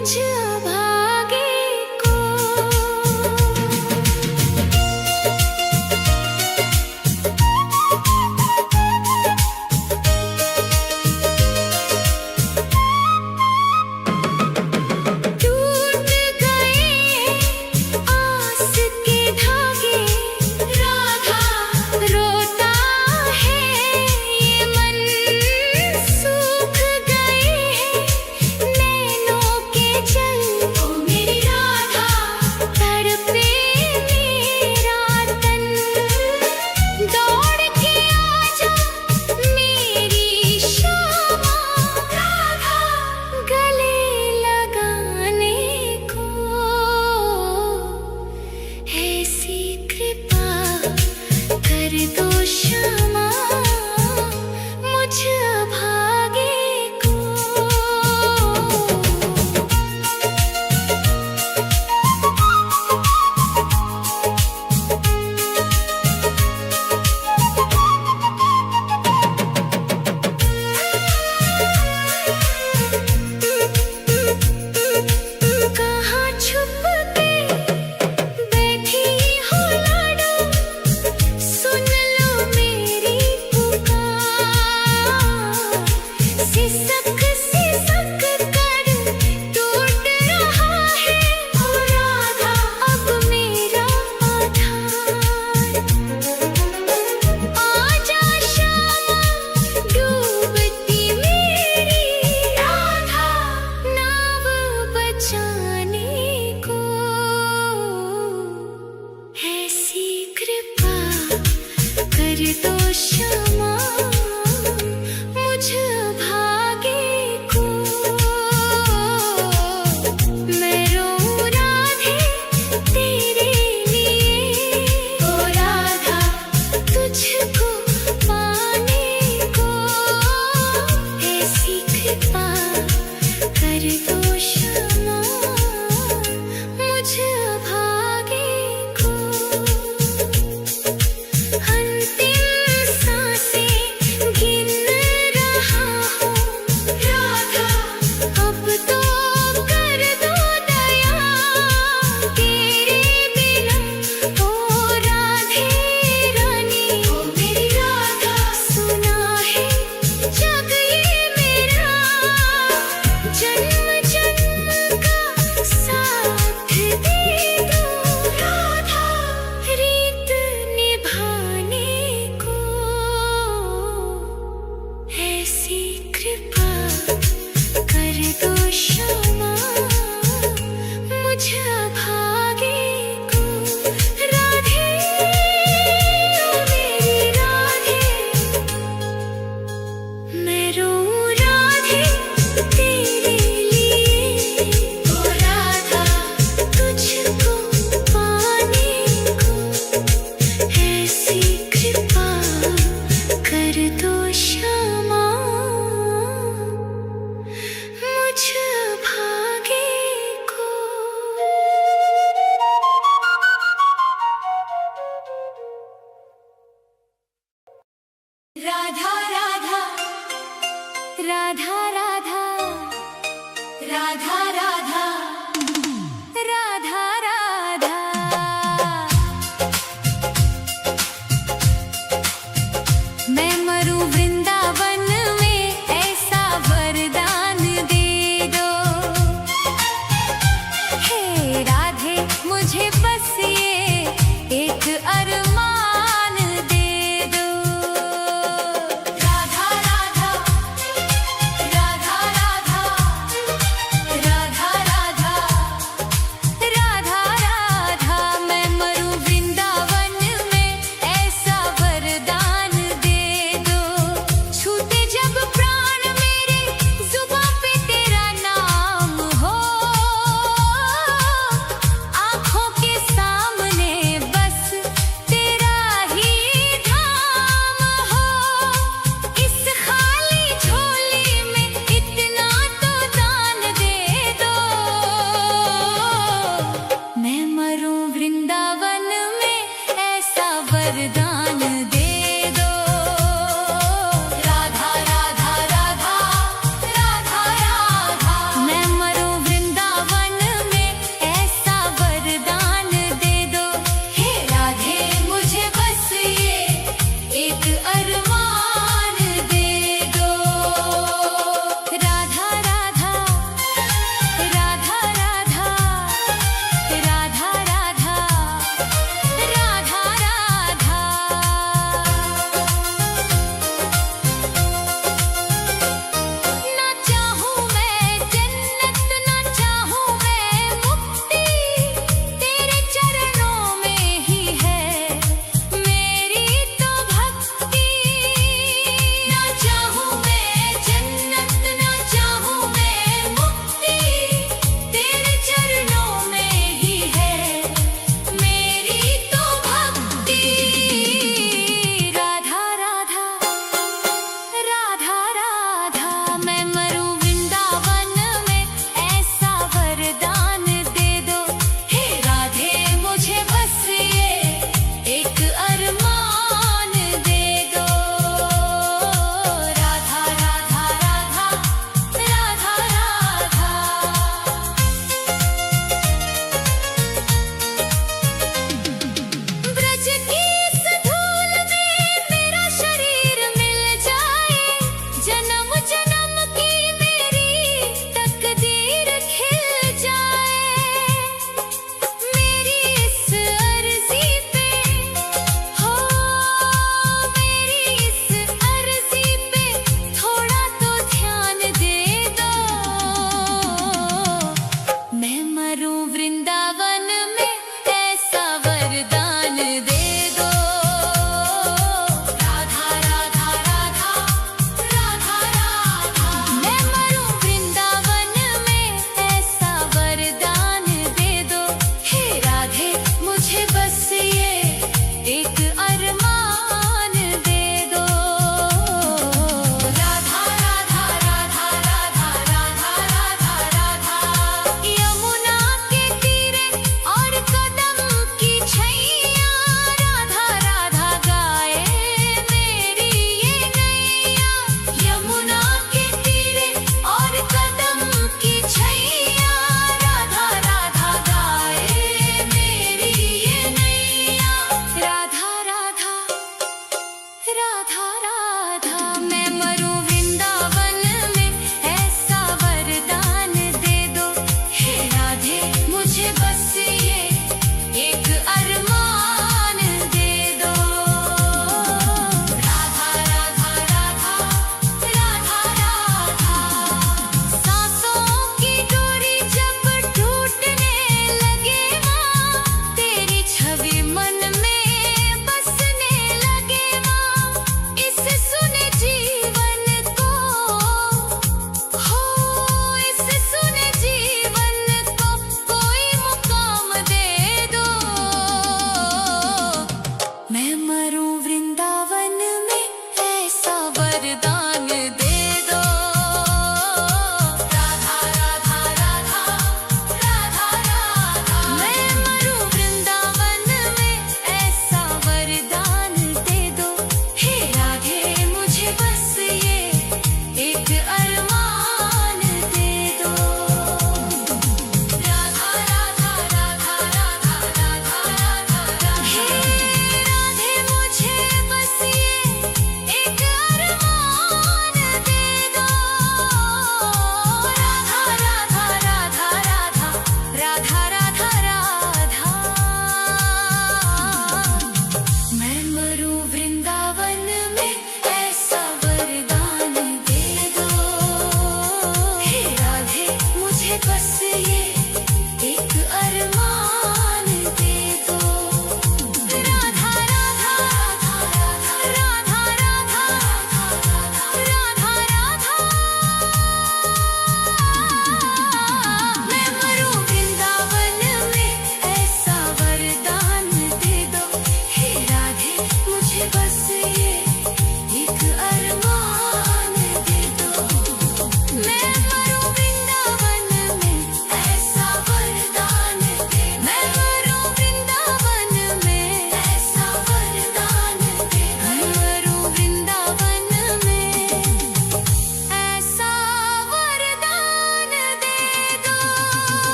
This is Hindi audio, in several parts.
मुझ अभागे को। टूट गए आस के धागे, राधा रोता है ये मन। सूख गए हैं नैनों के जल,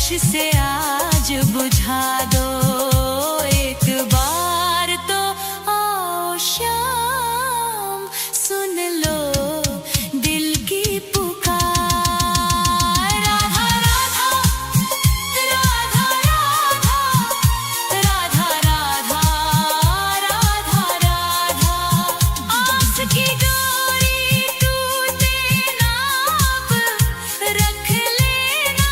होश से आज बुझा दो एक बार तो आओ शाम सुन लो दिल की पुकार राधा राधा राधा राधा राधा राधा राधा आस की डोरी टूटे ना अब रख लेना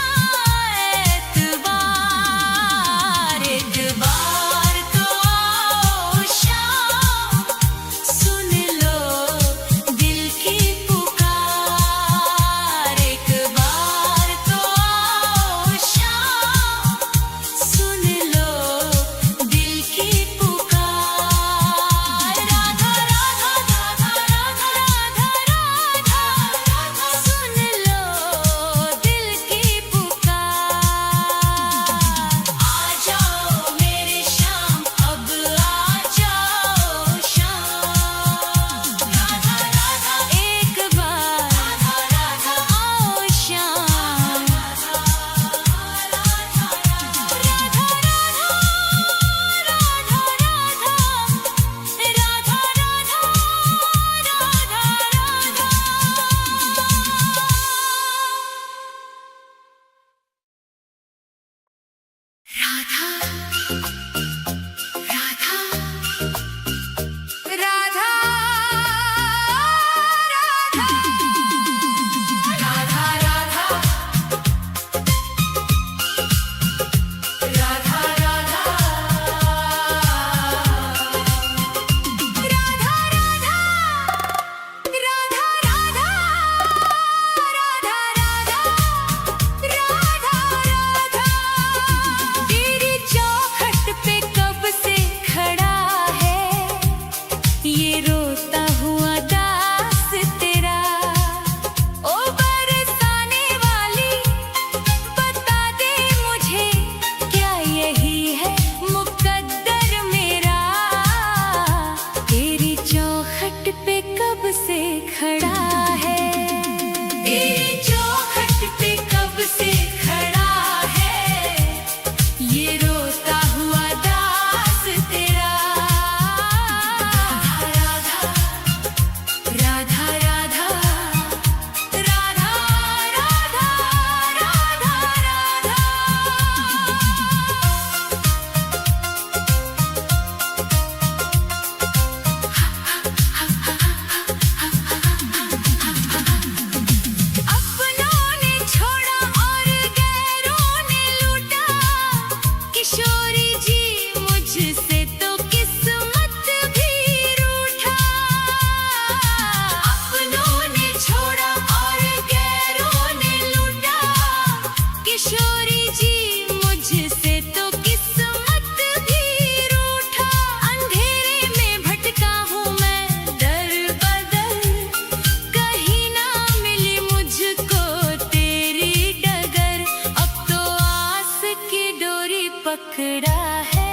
एतबार एक बार तो आओ शाम सुन लो दिल की पुकार एक बार तो आओ शाम सुन लो दिल की पुकार राधा राधा राधा राधा राधा राधा सुन लो दिल की पुकार आ जाओ मेरे शाम अब आ जाओ शाम राधा राधा एक बार राधा राधा आओ शाम राधा राधा राधा तेरी चौखट पे कब से खड़ा है ये रोता हुआ दास तेरा ओ बरसाने वाली बता दे मुझे क्या यही है मुकद्दर मेरा तेरी चौखट पे कब से खड़ा है तेरी चौखट पे कब से खड़ा है ये रोता हुआ दास तेरा राधा राधा राधा राधा राधा राधा राधा अपनों ने छोड़ा और गैरों ने लूटा किशोरी जी मुझसे तो किस्मत भी रूठा अपनों ने छोड़ा और गैरों ने लूटा किशोरी जी मुझसे तो किस्मत भी रूठा अंधेरे में भटका हूँ मैं दर बदर कहीं ना मिली मुझको तेरी डगर अब तो आस की डोरी पकड़ा है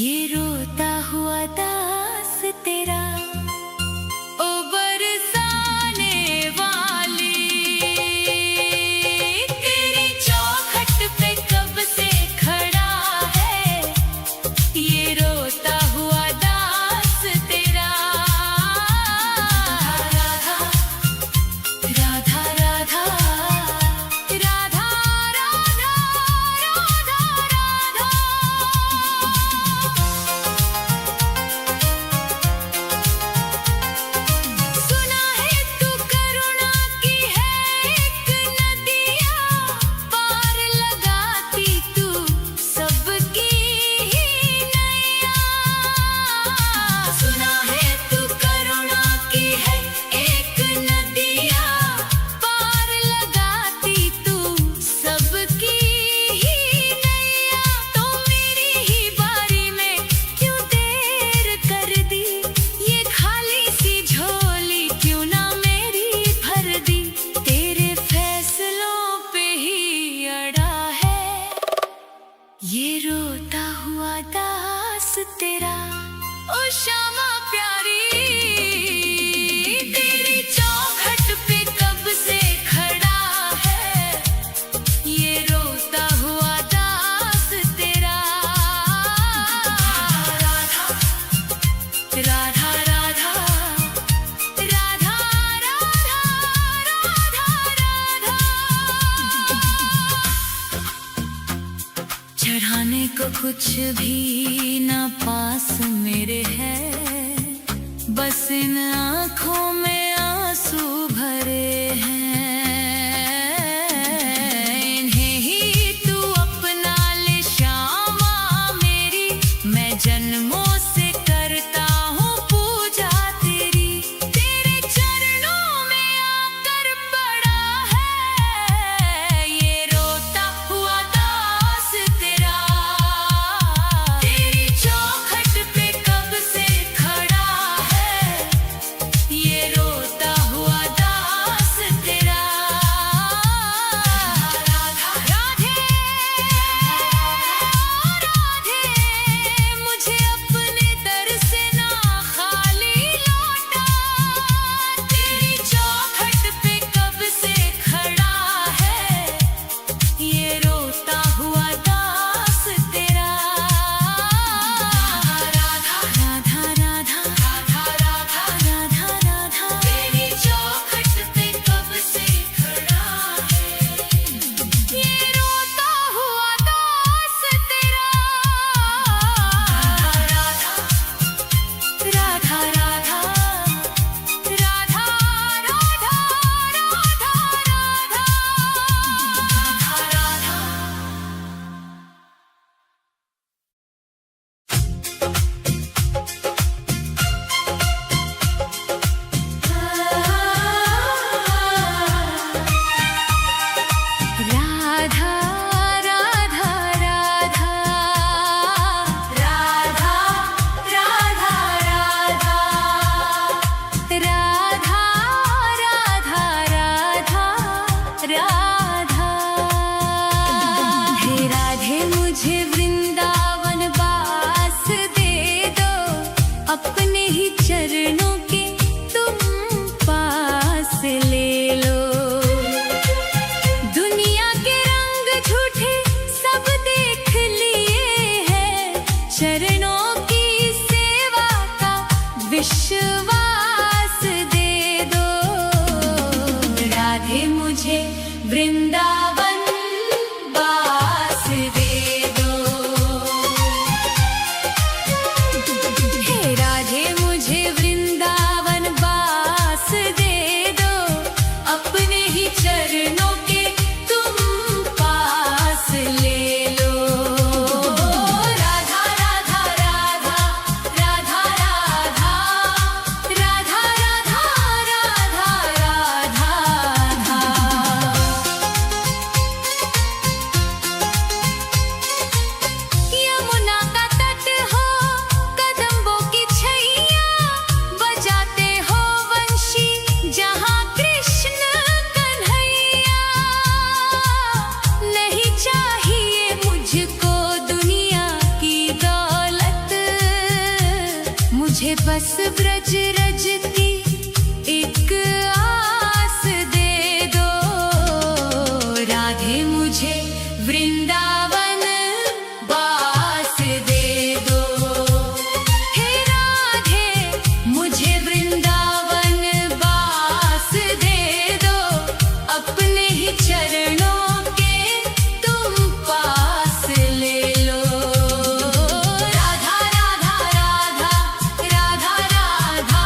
ये रोता हुआ दास तेरा ओ बरसाने वाली तेरी चौखट पे कब से खड़ा है ये रोता हुआ दास तेरा राधा राधा राधा राधा राधा राधा राधा चढ़ाने को कुछ भी ना पास मेरे है, बस इन आँखों में आंसू भरे हैं। इन्हें ही तू अपना ले श्यामा मेरी, मैं जन्मों से करता हूँ पूजा तेरी। तेरे चरणों में आकर पड़ा है ये रोता हुआ दास तेरा। तेरी चौखट पे कब से खड़ा है ये रोता हुआ दास तेरा। राधा राधे राधे, मुझे अपने दर से ना खाली लौटा। तेरी चौखट पे कब से खड़ा है ये रोता हुआ दास तेरा। राधा राधा राधा राधा राधा राधा राधा, तेरी चौखट पे कब से खड़ा है ये रोता हुआ दास तेरा। राधा राधा राधा राधा राधा राधा राधा राधा राधा राधा राधा राधा राधा राधा। हे राधे मुझे वृंदावन वास दे दो, अपने ही चरणों के तुम पास ले लो। दुनिया के रंग झूठे सब देख लिए हैं, चरणों की सेवा का विश्वास दे दो। राधे मुझे वृंदावन वास दे दो। हे राधे मुझे वृंदावन वास दे दो, अपने ही चरणों के तुम पास ले लो। राधा राधा राधा राधा राधा राधा राधा राधा राधा। यमुना का तट हो, कदम्बों की छैया, बजाते हो वंशी जहाँ कृष्ण कन्हैया। नहीं चाहिए मुझको दुनिया की दौलत, मुझे बस ब्रज रज की एक आस दे दो। राधे मुझे वृंदावन वास दे दो। हे राधे मुझे वृंदावन वास दे दो, अपने ही चरणों के तुम पास ले लो। राधा राधा राधा राधा राधा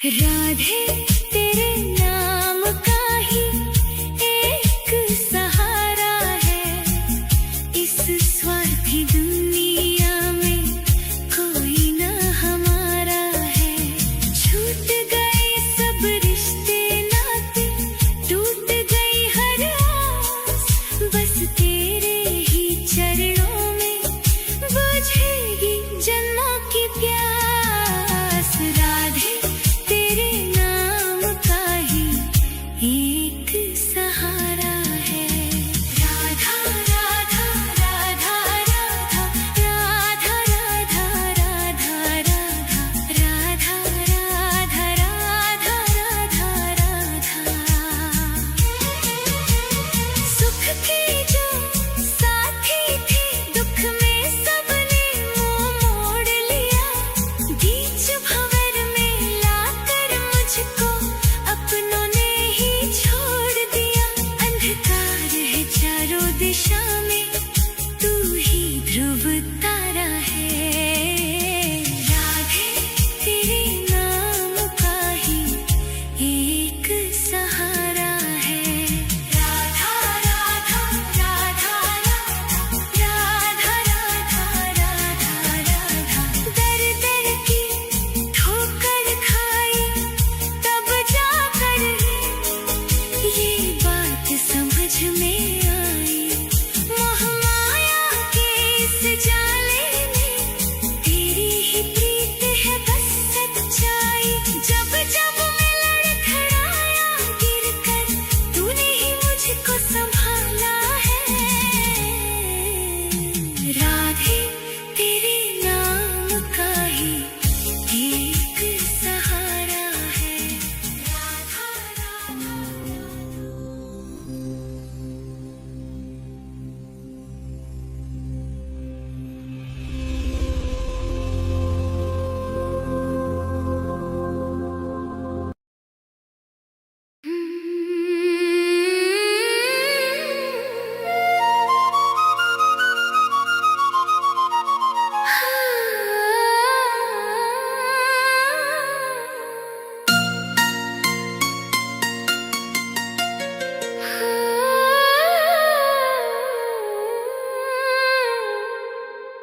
राधे तेरे नाम का ही एक सहारा है, इस स्वार्थी दुनिया में कोई न हमारा है। छूट गए सब रिश्ते नाते, टूट गई हर आस, बस तेरे ही चरणों में बुझेगी जन्मों की प्यास। राधे तेरे नाम का ही एक सहारा है। राधा राधा राधा राधा राधा राधा राधा राधा राधा राधा राधा राधा। सुख के जो साथी थे, दुख में सबने मुंह मोड़ लिया। बीच भंवर में लाकर मुझको अपनों ने ही छोड़ दिया। अंधकार है चारों दिशा में, तू ही ध्रुव तारा है। राधे तेरे नाम का ही एक सहारा है। राधा राधा राधा राधा राधा राधा राधा। दर दर की ठोकर खाई तब जाकर ये बात समझ में आई। मोह माया के इस जाले में तेरी ही प्रीत है बस सच्चाई। जब जब मैं लड़खड़ाया गिरकर, तूने ही मुझको संभाला है। राधे तेरे नाम का ही एक सहारा है। राधा राधा।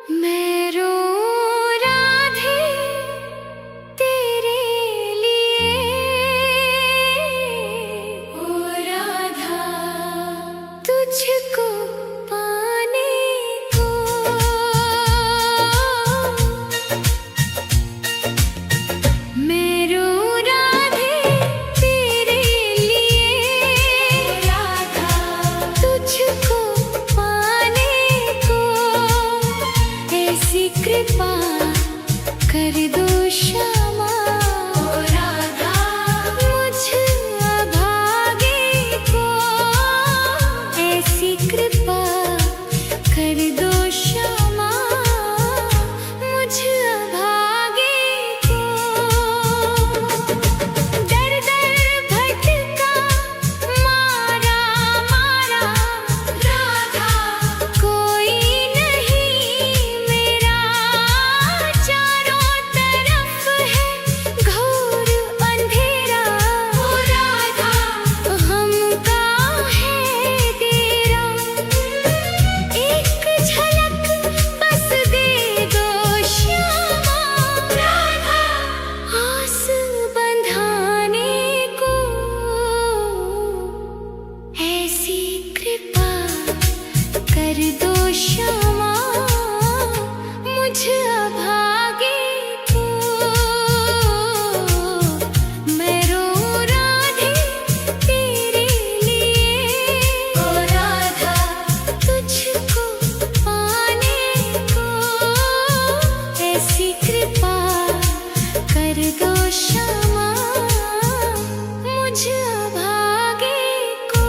मैं रो राधे तेरे लिए, ओ राधा तुझको पाने को। मैं रो राधे तेरे लिए, राधा तुझको पाने को। ऐसी कृपा कर दो श्यामा, ओ राधा मुझ अभागे को। ऐसी कृपा कर दो श्यामा, मुझ अभागे को। दर दर भटका मारा मारा राधा, कोई नहीं मेरा। चारों तरफ है घोर अंधेरा, ओ राधा हमका है तेरा। एक झलक बस दे दो श्यामा, राधा आस बंधाने को। ऐसी कृपा कर दो श्यामा, मुझ अभागे को। मैं रो राधे तेरे लिए, ओ राधा तुझको पाने को। ऐसी कृपा कर दो श्यामा, मुझ अभागे को।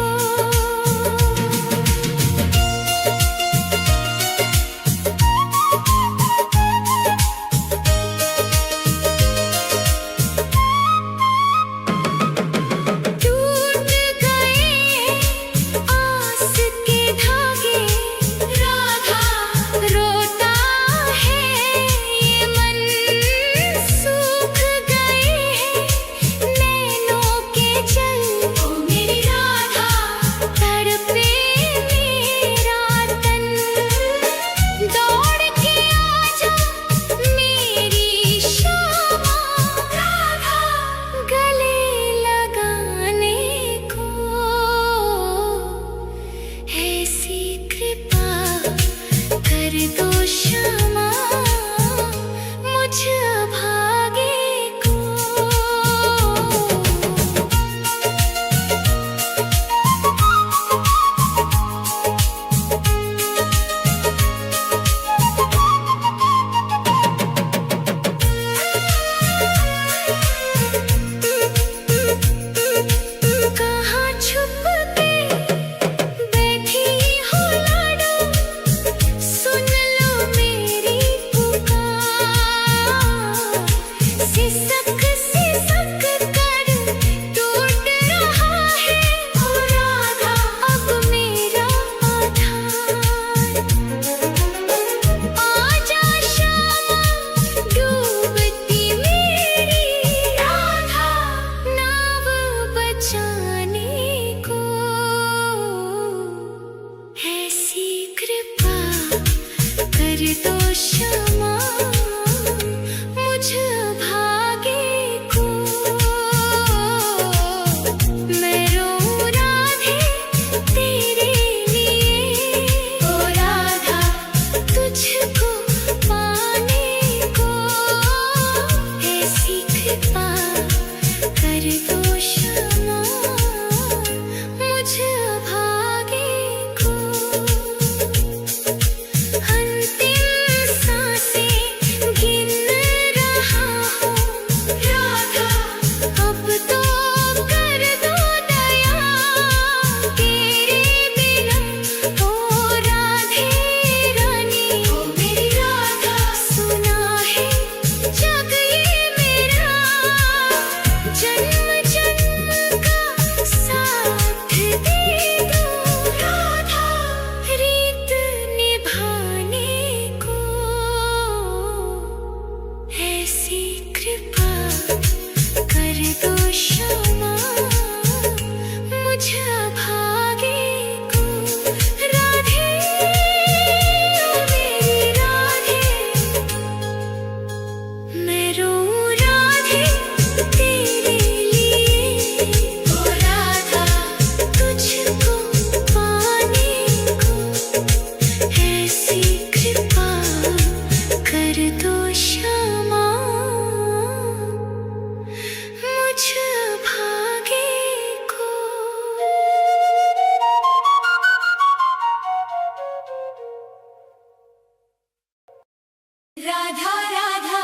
सिसक सिसक कर टूट रहा है ओ राधा अब मेरा आधार। आजा श्यामा डूबती मेरी राधा नाव बचाने को। ऐसी कृपा कर दो क्षमा मुझ भागे को। मैं रोऊं राधे तेरे लिए ओ राधा तुझको पाने को। ऐसी कृपा कर दो क्षमा मुझ भागे को। अंतिम सांसें गिन रहा हूँ राधा अब तो कर दो दया तेरे बिना ओ राधे रानी ओ मेरी राधा। सुना है जग ये मेरा जन्म जन्म का साथ दे दो राधा रीत निभाने को। ऐसी कृपा कर दो क्षमा मुझ भागे को। राधे ओ मेरी राधे मैं रोऊं राधे तेरे लिए ओ राधा तुझको पाने को। ऐसी कृपा कर दो क्षमा मुझ भागे को। राधा राधा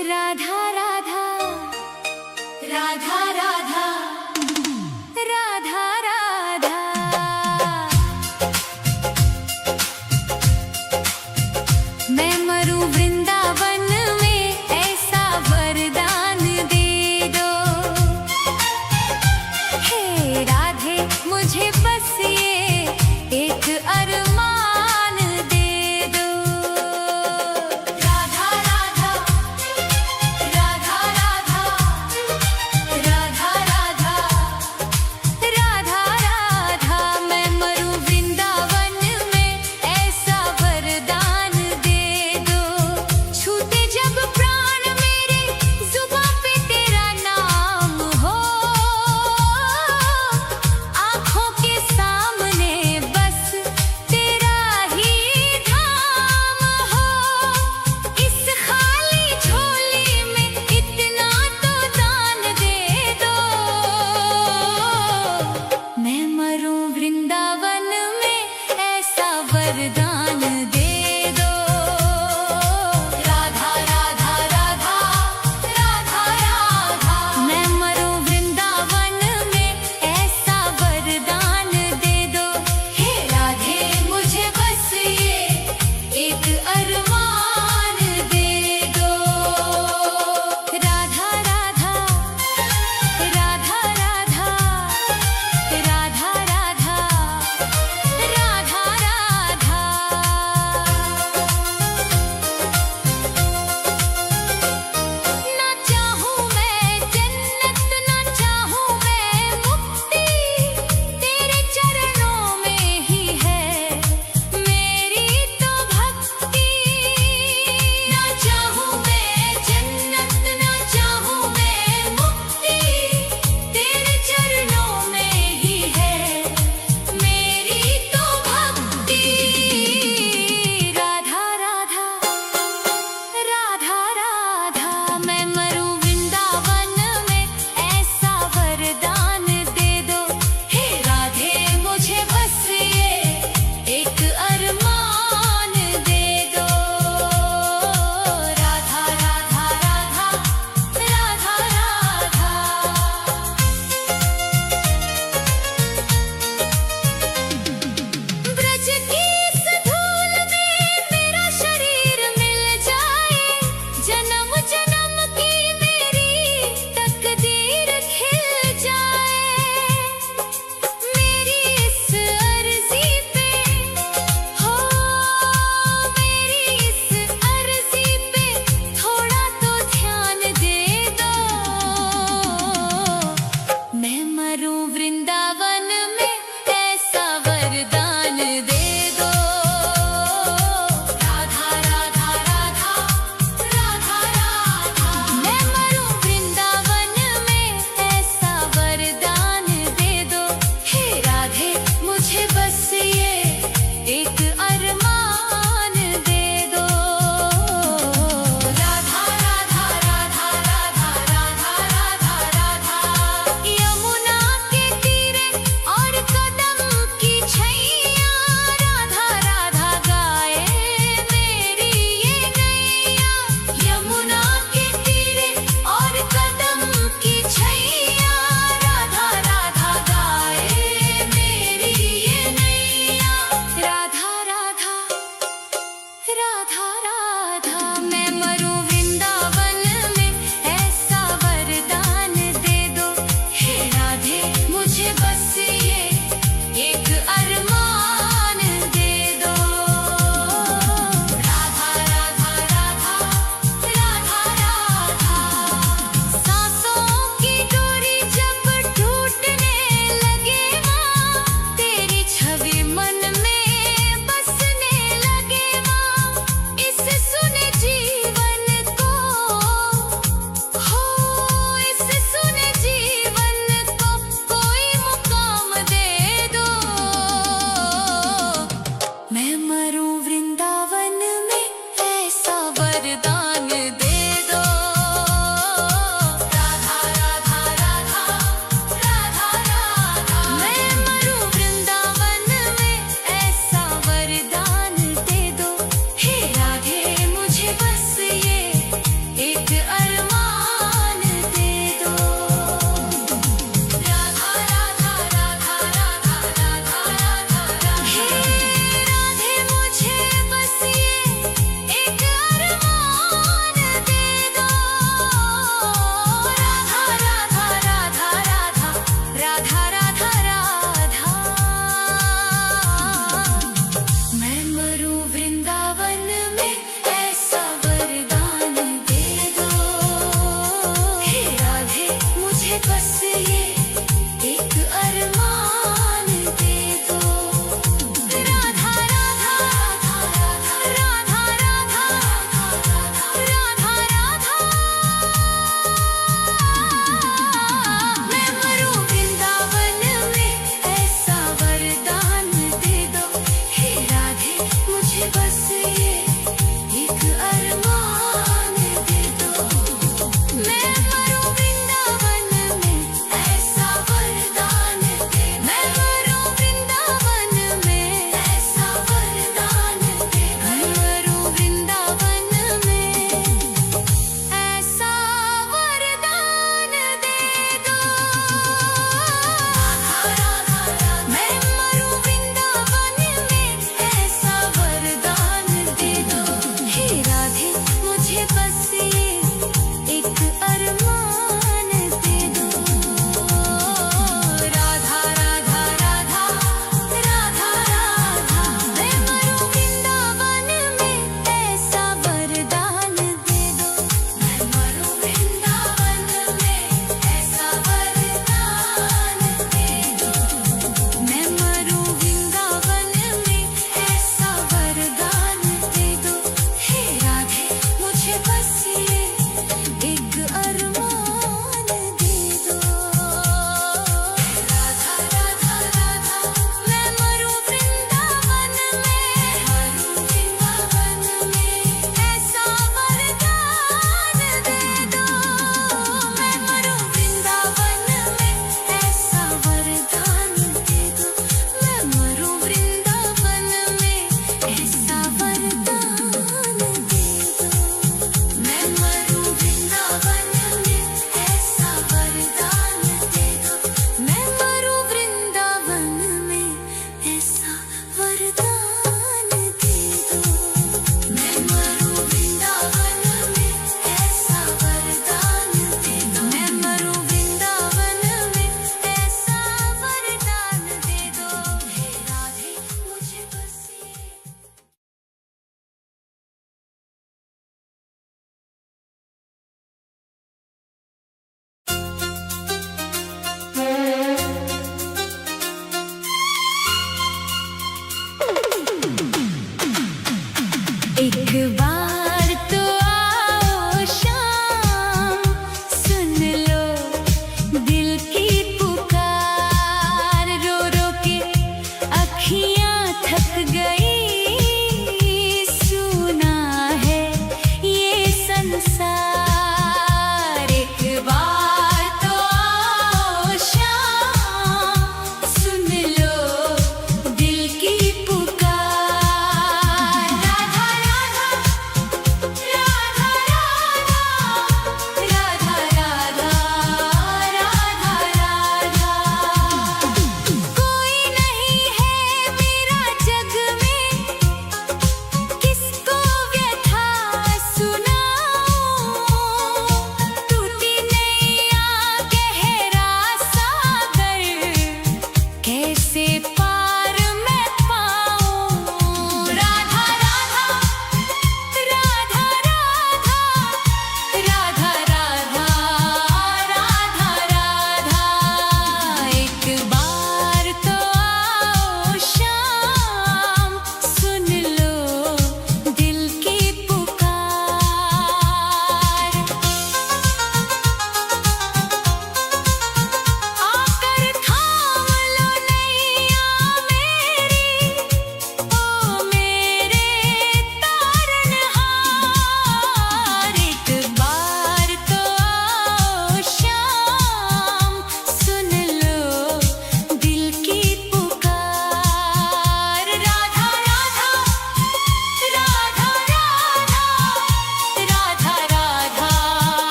राधा राधा राधा राधा राधा राधा। मैं मरूं वृंदावन में ऐसा वरदान दे दो। हे राधे मुझे बस ये एक अरमान दे दो। राधा राधा राधा राधा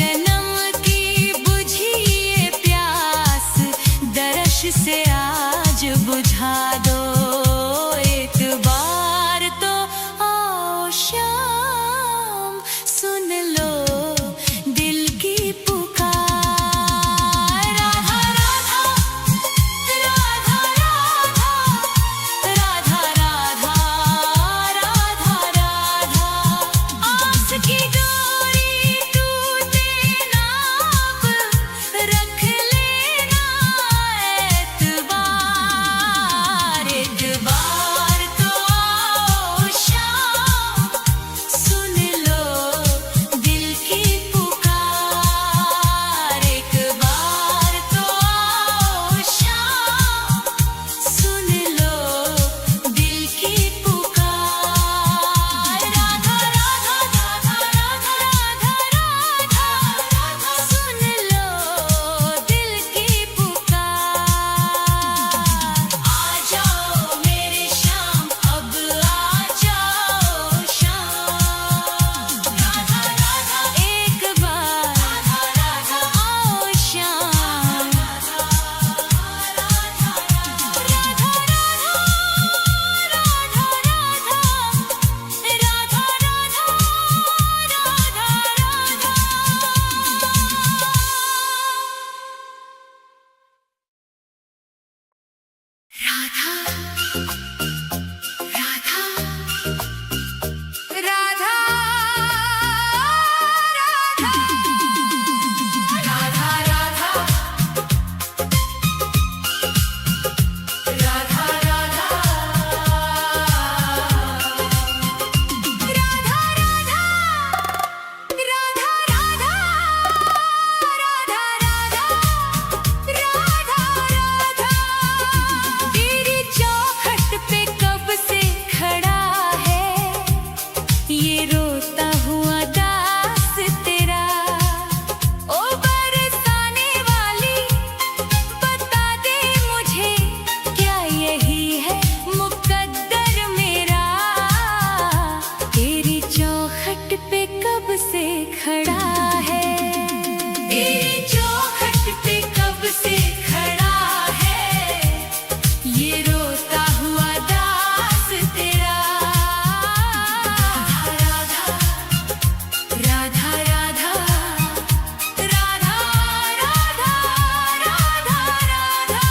जन्म की बुझी ये प्यास दर्श से आज बुझा दो। एक बार तो आओ शाम, सुन लो दिल की पुकार। राधा राधा राधा राधा राधा राधा राधा। आस की डोरी टूटे ना अब, रख लेना एतबार। एक बार तो आओ शाम, सुन लो दिल की पुकार। एक बार तो आओ शाम, सुन लो दिल की पुकार। राधा राधा राधा राधा राधा राधा, सुन लो दिल की पुकार। आ जाओ मेरे शाम, अब आ जाओ शाम। राधा राधा एक बार, राधा राधा आओ शाम। राधा राधा राधा तेरी चौखट पे कब से खड़ा है ये रोता हुआ दास तेरा। ओ बरसाने वाली बता दे मुझे, क्या यही है मुकद्दर मेरा। तेरी चौखट पे कब से खड़ा है, तेरी चौखट पे कब से खड़ा है ये रोता हुआ दास तेरा। राधा राधा राधा राधा राधा राधा राधा।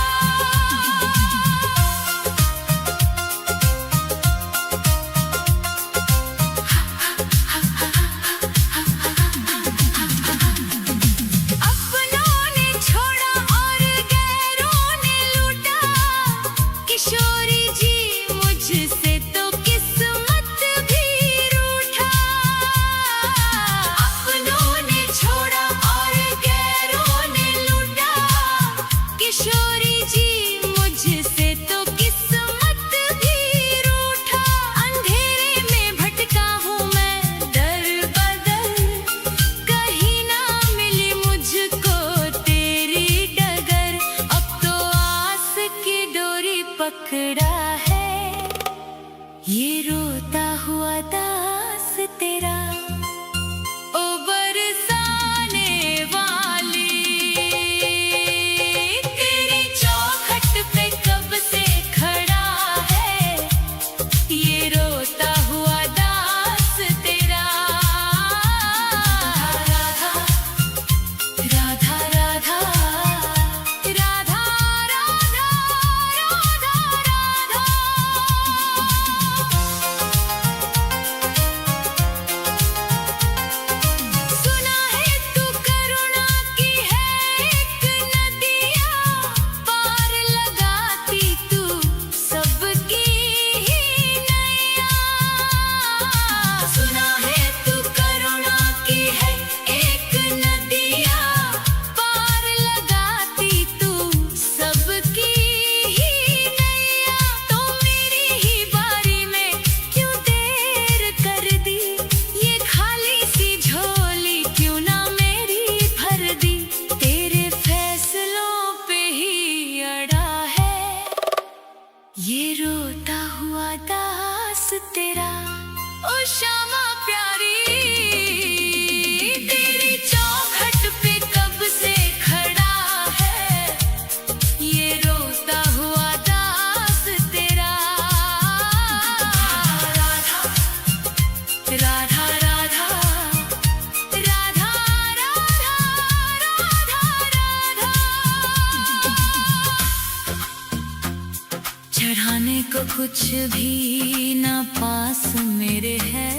कुछ भी ना पास मेरे है,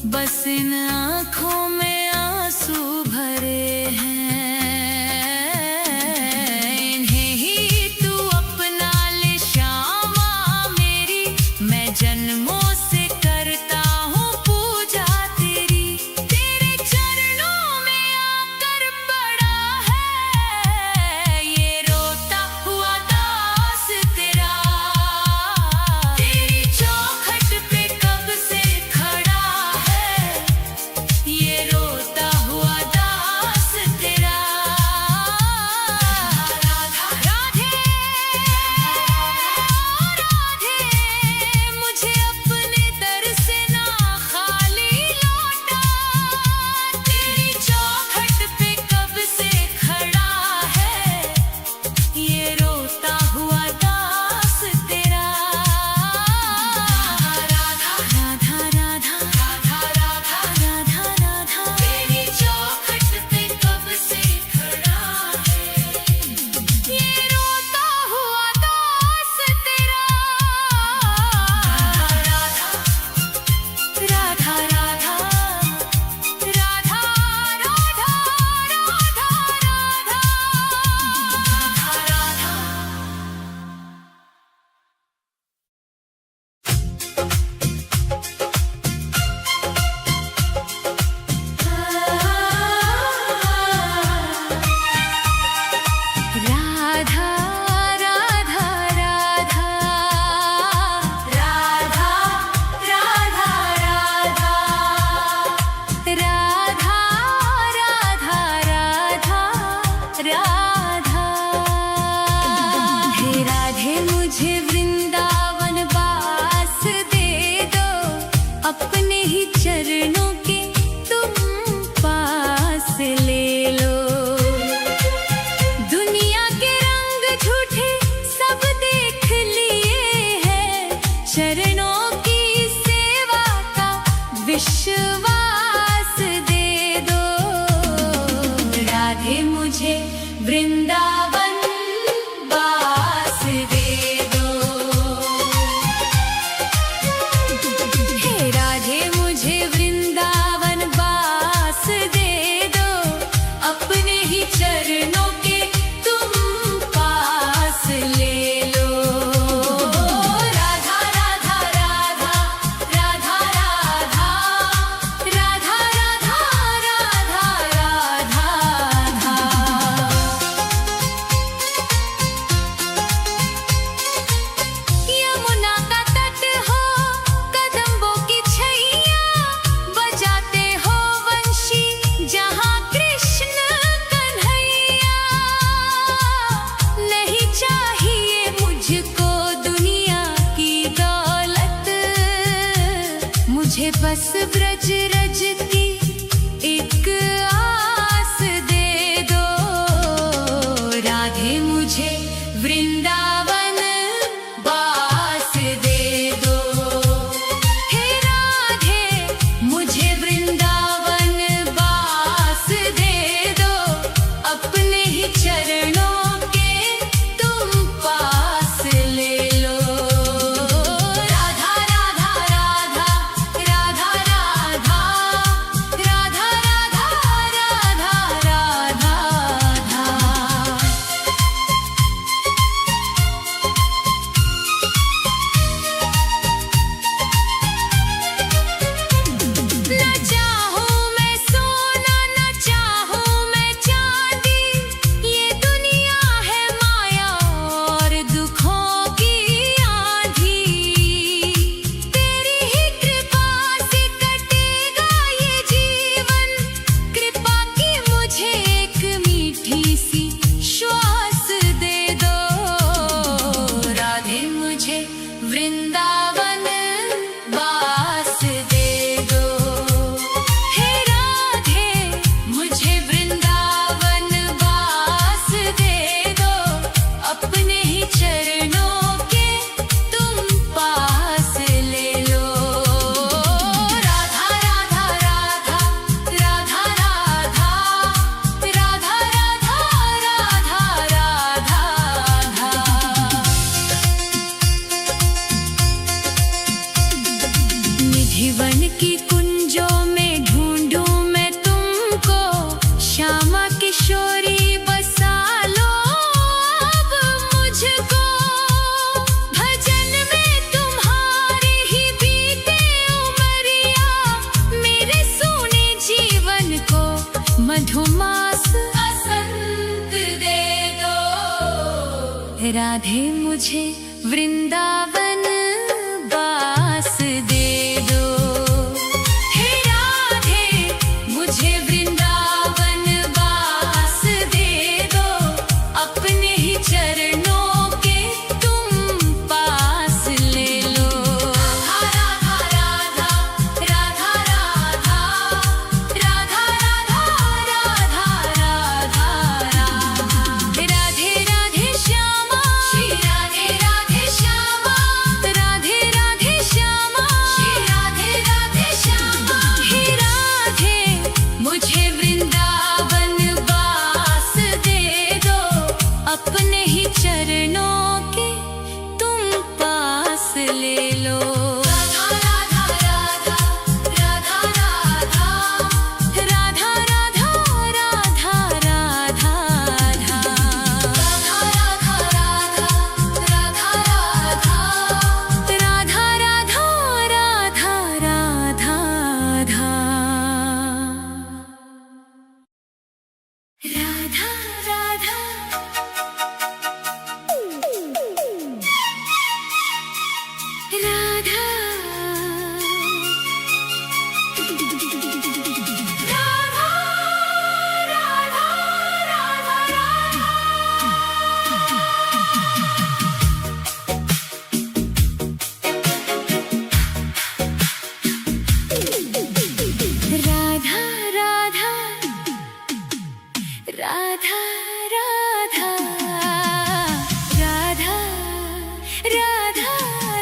बस इन आँखों में आंसू भरे हैं। इन्हें ही तू अपना ले श्यामा मेरी, मैं जन्मों से करता हूँ पूजा तेरी। तेरे चरणों में आकर पड़ा है ये रोता हुआ दास तेरा। तेरी चौखट पे कब से खड़ा है ये रोता हुआ दास तेरा। राधा राधे राधे, मुझे अपने दर से ना खाली लौटा। तेरी चौखट पे कब से खड़ा है ये रोता हुआ दास तेरा। राधा राधा राधा राधा राधा राधा राधा, तेरी चौखट पे कब से खड़ा है ये रोता हुआ दास तेरा। राधा राधा राधा राधा राधा राधा राधा राधा राधा राधा राधा राधा राधा राधा। हे राधे मुझे वृंदावन वास दे दो, अपने ही चरणों के तुम पास ले लो। दुनिया के रंग झूठे सब देख लिए हैं, चरणों की सेवा का विश्वास दे दो। राधे मुझे वृंदावन वास दे दो। हे राधे मुझे वृंदावन वास दे दो, अपने ही चरणों के तुम पास ले लो। राधा राधा राधा राधा राधा राधा राधा राधा राधा राधा। यमुना का तट हो कदम्बों की छैया, बजाते हो वंशी जहाँ कृष्ण कन्हैया। नहीं चाहिए मुझको दुनिया की दौलत, मुझे बस ब्रज रज की एक आस दे दो। राधे मुझे वृंदावन वास दे दो। हे राधे मुझे वृंदावन वास दे दो, अपने ही चरणों के तुम पास ले लो। राधा राधा राधा राधा राधा श्यामा किशोरी बसा लो अब मुझको, भजन में तुम्हारी ही बीते उमरिया, मेरे सोने जीवन को मधुमास बसंत दे दो। राधे मुझे वृंदावन बास दे दो, हे राधे मुझे वृंदावन बास दे दो, अपने ही चरणों के तुम पास ले लो। राधा राधा राधा राधा राधा राधा राधा राधा, राधे राधे श्यामा, श्री राधे राधे श्यामा, राधे राधे श्यामा, श्री राधे राधे श्यामा। हे राधे मुझे वृंदावन बास दे दो, अपने ही चरणों के तुम पास ले लो। राधा राधा राधा राधा राधा राधा राधा राधा राधा राधा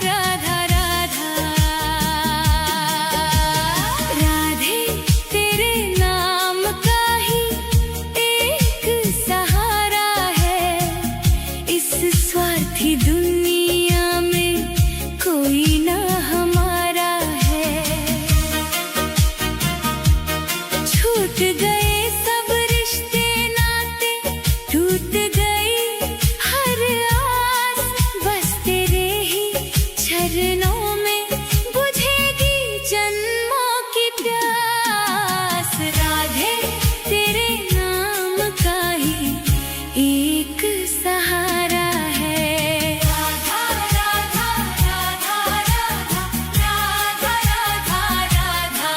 राधा राधा राधे तेरे नाम का ही एक सहारा है, इस स्वार्थी दुनिया में कोई ना हमारा है। छूट गए सब रिश्ते नाते, टूट गई हर आस, बस तेरे ही चरणों में बुझेगी जन्मों की प्यास। राधे तेरे नाम का ही एक सहारा है। राधा राधा राधा राधा राधा राधा राधा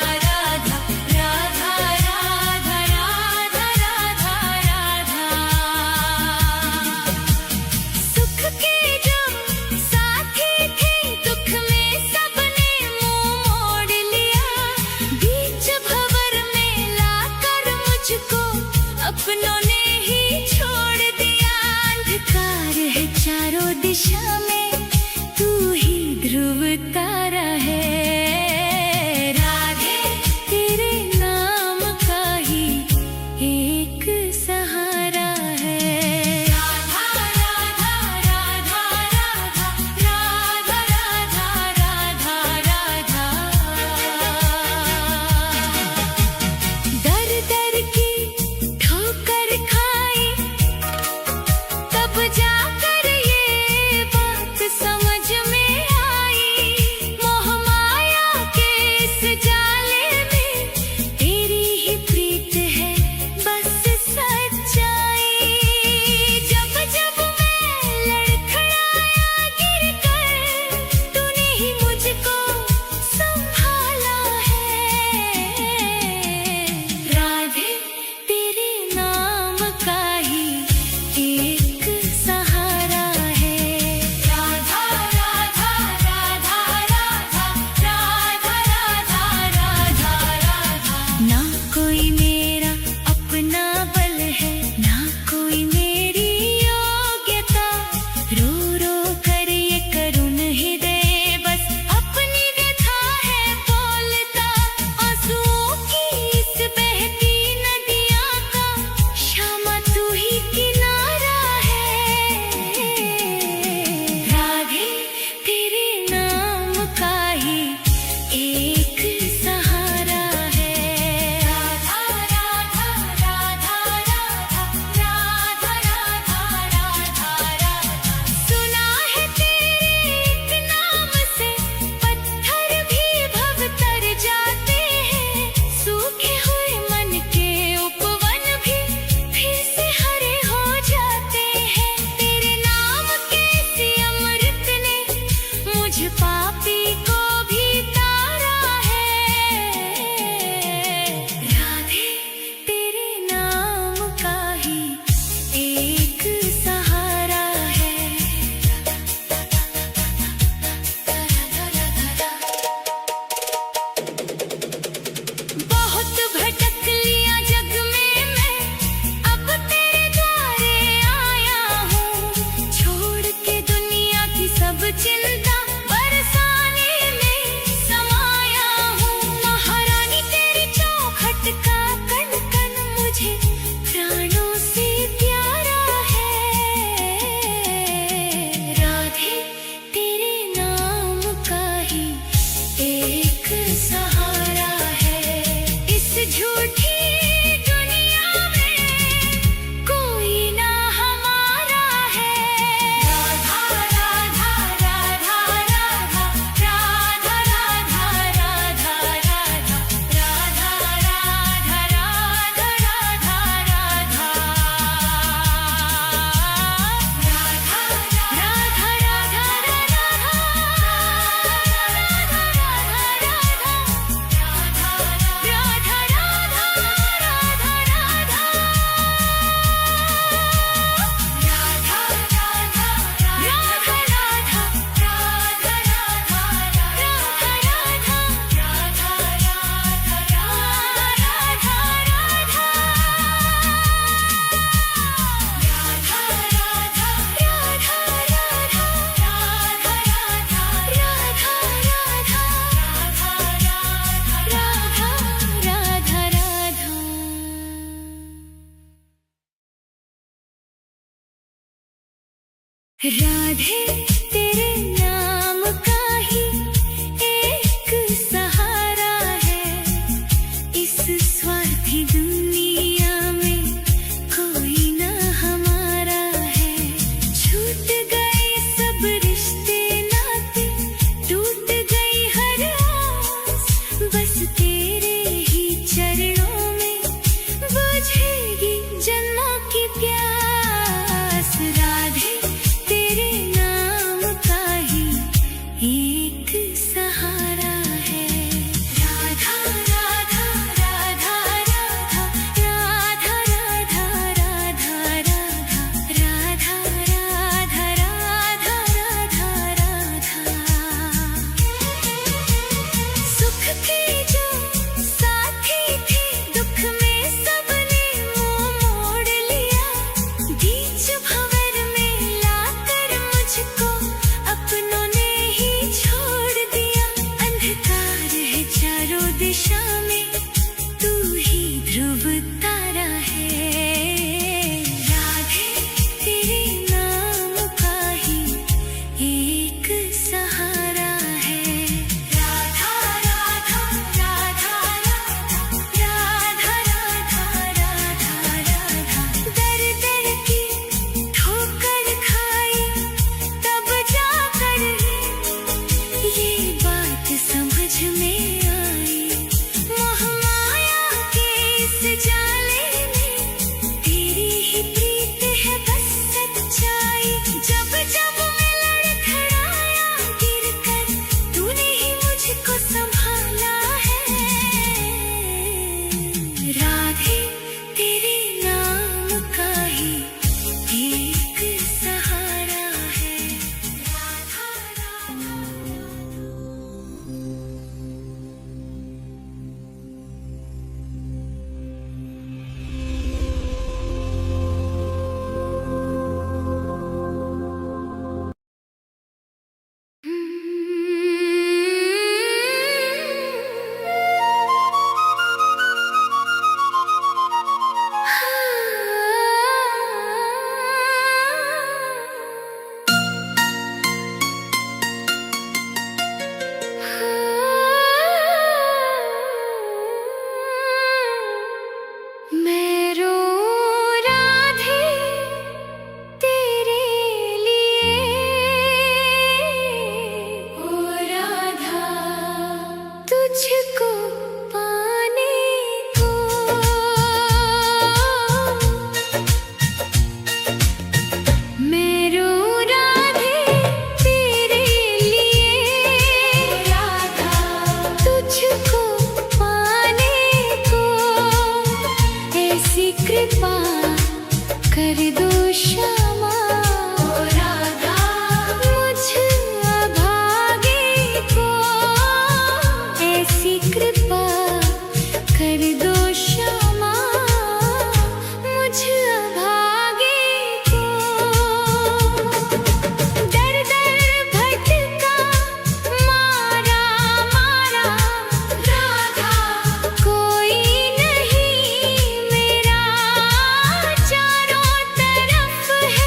राधा राधा राधा राधा राधा। सुख के जो साथी थे, दुख में सबने मुंह मोड़ लिया, बीच भंवर में लाकर मुझको अपनों ने ही छोड़ दिया। अंधकार है चारों दिशा में, तू ही ध्रुव तारा है। राधे तेरे नाम का ही एक सहारा है। राधा राधा राधा राधा राधा राधा राधा राधा। दर दर की ठोकर खाई, तब जाकर ये बात समझ में आई, मोह माया के इस जाले में तेरी ही प्रीत है बस सच राधे तेरे नाम का ही एक सहारा है, इस स्वार्थी दुनिया में कोई ना हमारा है। छूट गए सब रिश्ते नाते, टूट गई हर आस, बस तेरे ही चरणों में बुझेगी जन्मों की प्यास। राधे तेरे नाम का ही एक सहारा है। राधा राधा राधा राधा राधा राधा राधा राधा राधा राधा राधा राधा। सुख के जो साथी थे, दुख में सबने मुंह मोड़ लिया। बीच भंवर में लाकर मुझको अपनों ने ही छोड़ दिया। अंधकार है चारों दिशा में, तू ही ध्रुव तारा है। राधे तेरे नाम का ही एक सहारा है। राधा राधा राधा राधा राधा राधा राधा। दर दर की ठोकर खाई तब जाकर ये बात समझ में आई। मोह माया के इस जाले में तेरी ही प्रीत है बस सच्चाई। जब जब मैं लड़खड़ाया गिरकर, तूने ही मुझको संभाला है। राधे तेरे नाम का ही एक सहारा है। राधा राधा। मैं रो राधे तेरे लिए, ओ राधा तुझको पाने को। मैं रो राधे तेरे लिए, राधा तुझको पाने को। ऐसी कृपा कर दो श्यामा, ओ राधा मुझ अभागे को। ऐसी कृपा कर दो श्यामा, मुझ अभागे को। दर दर भटका मारा मारा राधा, कोई नहीं मेरा चारों तरफ है।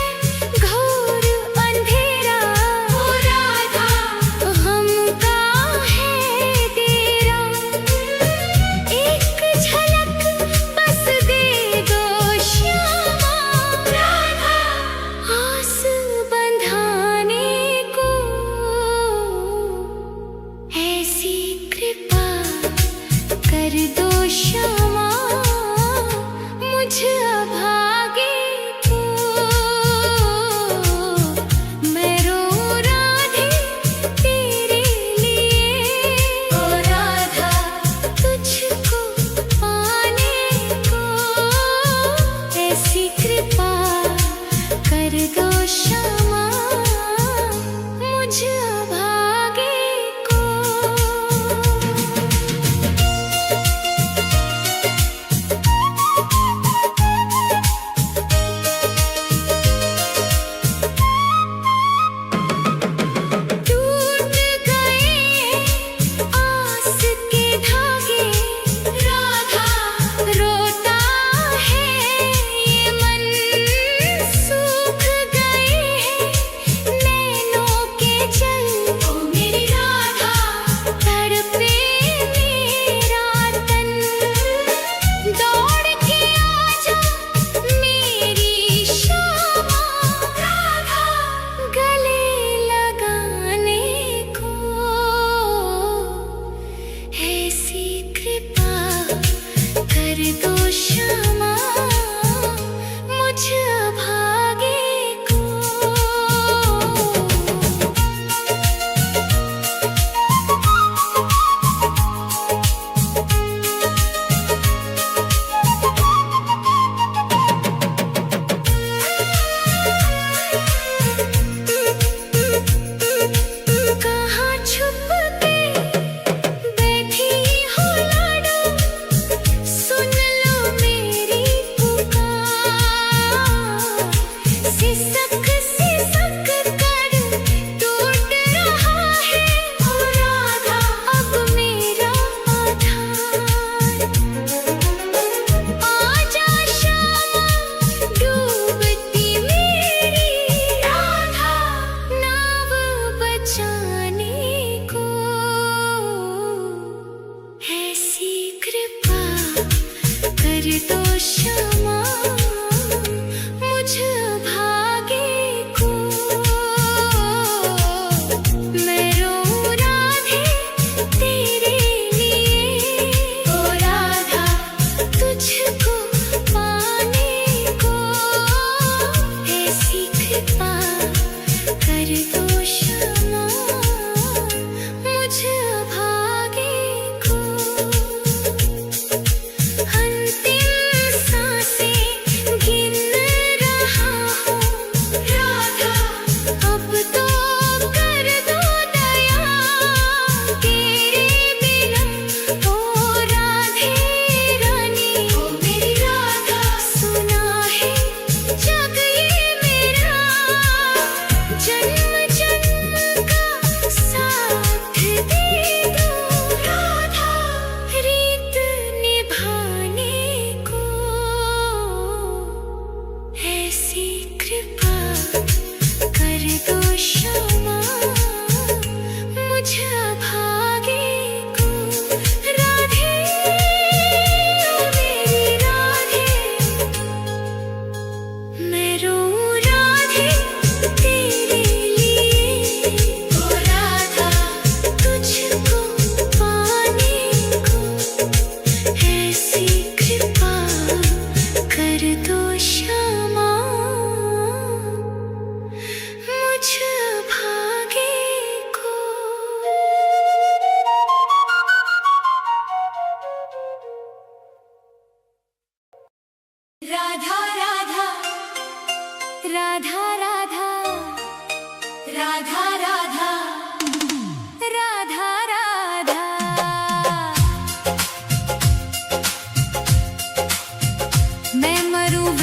मैं मरूं